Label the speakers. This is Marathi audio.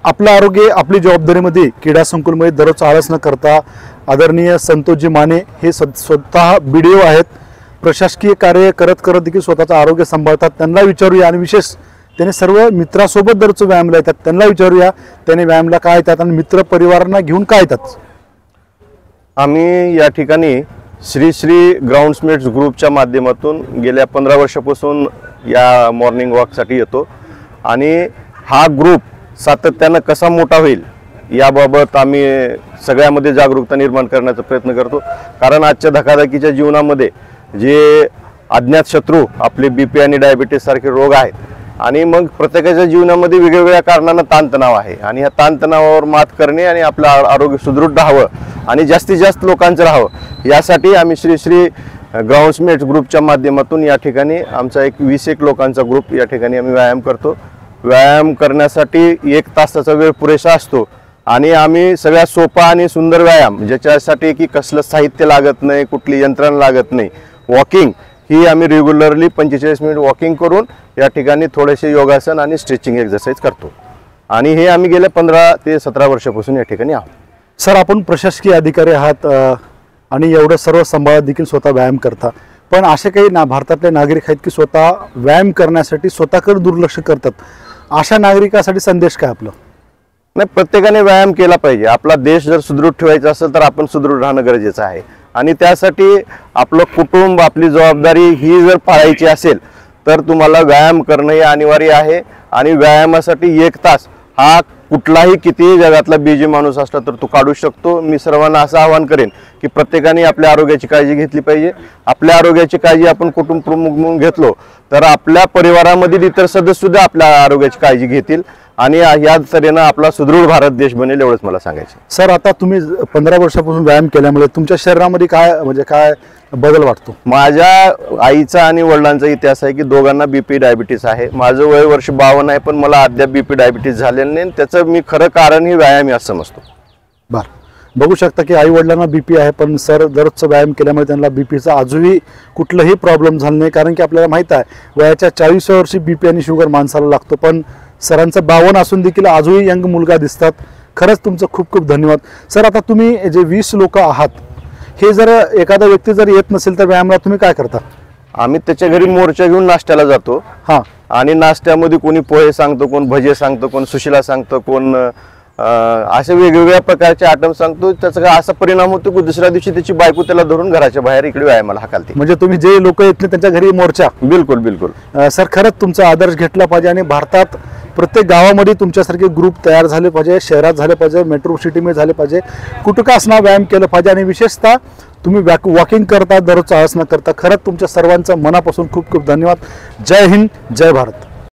Speaker 1: आपलं आरोग्य आपली जबाबदारीमध्ये क्रीडा संकुलमध्ये दररोज आळस न करता आदरणीय संतोषजी माने हे स्वतः BDO आहेत, प्रशासकीय कार्य करत करत देखील स्वतःचं आरोग्य सांभाळतात। त्यांना विचारूया आणि विशेष त्याने सर्व मित्रासोबत दररोज व्यायामला येतात, त्यांना विचारूया त्याने व्यायामला काय येतात आणि मित्र परिवारांना घेऊन काय येतात।
Speaker 2: आम्ही या ठिकाणी श्री श्री ग्राउंड्समेट्स ग्रुपच्या माध्यमातून गेल्या 15 वर्षापासून या मॉर्निंग वॉकसाठी येतो आणि हा ग्रुप सातत्यानं कसा मोठा होईल याबाबत आम्ही सगळ्यामध्ये जागरूकता निर्माण करण्याचा प्रयत्न करतो। कारण आजच्या धकाधकीच्या जीवनामध्ये जे अज्ञात शत्रू आपले BP आणि डायबिटीस सारखे रोग आहेत आणि मग प्रत्येकाच्या जीवनामध्ये वेगवेगळ्या कारणांना ताणतणाव आहे आणि ह्या ताणतणावावर मात करणे आणि आपलं आरोग्य सुदृढ राहावं आणि जास्तीत जास्त लोकांचं राहावं यासाठी आम्ही श्री श्री ग्राउंड्समेट्स ग्रुपच्या माध्यमातून या ठिकाणी आमचा एक 20 लोकांचा ग्रुप या ठिकाणी आम्ही व्यायाम करतो। व्यायाम करण्यासाठी 1 तासाचा वेळ पुरेसा असतो आणि आम्ही सगळ्यात सोपा आणि सुंदर व्यायाम ज्याच्यासाठी की कसलं साहित्य लागत नाही, कुठली यंत्रणा लागत नाही, वॉकिंग ही आम्ही रेग्युलरली 45 मिनिट वॉकिंग करून या ठिकाणी थोडेसे योगासन आणि स्ट्रेचिंग एक्सरसाइज करतो आणि हे आम्ही गेल्या 15 ते 17 वर्षापासून या ठिकाणी आहोत।
Speaker 1: सर, आपण प्रशासकीय अधिकारी आहात आणि एवढं सर्व सांभाळत देखील स्वतः व्यायाम करता, पण असे काही भारतातले नागरिक आहेत की स्वतः व्यायाम करण्यासाठी स्वतःकडे दुर्लक्ष करतात, अशा नागरिकांसाठी संदेश काय आपला?
Speaker 2: नाही, प्रत्येकाने व्यायाम केला पाहिजे। आपला देश जर सुदृढ ठेवायचा असेल तर आपण सुदृढ राहणं गरजेचं आहे आणि त्यासाठी आपलं कुटुंब आपली जबाबदारी ही जर पाळायची असेल तर तुम्हाला व्यायाम करणं हे अनिवार्य आहे आणि व्यायामासाठी 1 तास हा कुठलाही कितीही जगातला बिझी माणूस असला तर तो काढू शकतो। मी सर्वांना असं आवाहन करेन की प्रत्येकाने आपल्या आरोग्याची काळजी घेतली पाहिजे। आपल्या आरोग्याची काळजी आपण कुटुंब प्रमुख म्हणून घेतलो तर आपल्या परिवारामधील इतर सदस्य सुद्धा आपल्या आरोग्याची काळजी घेतील आणि या तऱ्हेनं आपला सुदृढ भारत देश बनेल एवढंच मला सांगायचं।
Speaker 1: सर, आता तुम्ही 15 वर्षापासून व्यायाम केल्यामुळे तुमच्या शरीरामध्ये काय बदल वाटतो?
Speaker 2: माझ्या आईचा आणि वडिलांचा इतिहास आहे की दोघांना BP डायबिटीस आहे। माझं वय वर्ष 52 आहे पण मला अद्याप BP डायबिटीस झालेलं नाही। त्याचं मी खरं कारण ही व्यायाम असं समजतो।
Speaker 1: बरं, बघू शकता की आई वडिलांना BP आहे पण सर दररोजचा व्यायाम केल्यामुळे त्यांना BPचा अजूनही कुठलाही प्रॉब्लेम झाला नाही। कारण की आपल्याला माहित आहे वयाच्या 40व्या वर्षी BP आणि शुगर माणसाला लागतो, पण सरांचं 52 असून देखील अजूनही यंग मुलगा दिसतात। खरंच तुमचं खूप खूप धन्यवाद। सर, आता तुम्ही जे 20 लोक आहात हे जर एखादा व्यक्ती जर येत नसेल तर व्यायामाला तुम्ही काय करता?
Speaker 2: आम्ही त्याच्या घरी मोर्चा घेऊन नाश्त्याला जातो आणि नाश्त्यामध्ये कोणी पोहे सांगतो, कोण भजे सांगतो, कोण सुशिला सांगतो, कोण असे वेगवेगळ्या प्रकारचे आयटम सांगतो। त्याचा काय असा परिणाम होतो की दुसऱ्या दिवशी त्याची बायको त्याला धरून घराच्या बाहेर इकडे व्यायामाला हाकलते।
Speaker 1: म्हणजे तुम्ही जे लोक येत नाही त्यांच्या घरी मोर्चा?
Speaker 2: बिलकुल बिलकुल
Speaker 1: सर, खरंच तुमचा आदर्श घेतला पाहिजे आणि भारतात प्रत्येक गावामध्ये तुमच्यासारखे ग्रुप तयार झाले पाहिजे, शहरात झाले पाहिजे, मेट्रो सिटीमध्ये झाले पाहिजे, कुठं का असणार व्यायाम केलं पाहिजे आणि विशेषतः तुम्ही वॉकिंग करता, दररोज आळस न करता। खरंच तुमच्या सर्वांचं मनापासून खूप खूप धन्यवाद। जय हिंद, जय भारत।